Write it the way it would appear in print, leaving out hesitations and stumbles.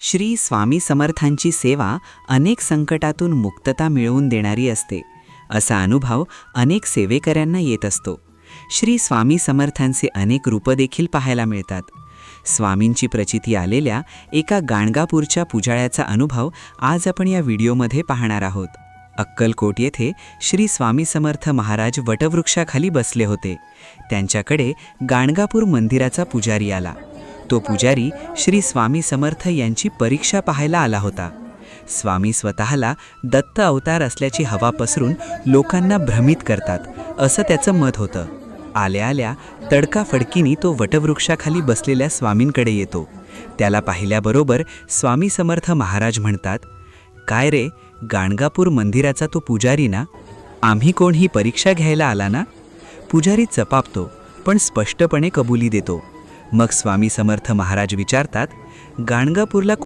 श्री स्वामी समर्थांची सेवा अनेक संकटातून मुक्तता मिळवून देणारी असते, असा अनुभव अनेक सेवेकऱ्यांना येत असतो. श्री स्वामी समर्थांचे अनेक रूपं देखील पाहायला मिळतात. स्वामींची प्रचिती आलेल्या एका गाणगापूरच्या पुजाऱ्याचा अनुभव आज आपण या व्हिडिओमध्ये पाहणार आहोत. अक्कलकोट येथे श्री स्वामी समर्थ महाराज वटवृक्षाखाली बसले होते. त्यांच्याकडे गाणगापूर मंदिराचा पुजारी आला. तो पुजारी श्री स्वामी समर्थ यांची परीक्षा पाहायला आला होता. स्वामी स्वतःला दत्त अवतार असल्याची हवा पसरून लोकांना भ्रमित करतात, असं त्याचं मत होतं. आल्या आल्या तडकाफडकीने तो वटवृक्षाखाली बसलेल्या स्वामींकडे येतो. त्याला पाहिल्याबरोबर स्वामी समर्थ महाराज म्हणतात, "काय रे, गाणगापूर मंदिराचा तो पुजारी ना? आम्ही कोण ही परीक्षा घ्यायला आला ना?" पुजारी चपापतो, पण स्पष्टपणे कबुली देतो. मग स्वामी समर्थ महाराज विचारतात, "गाणगापूरला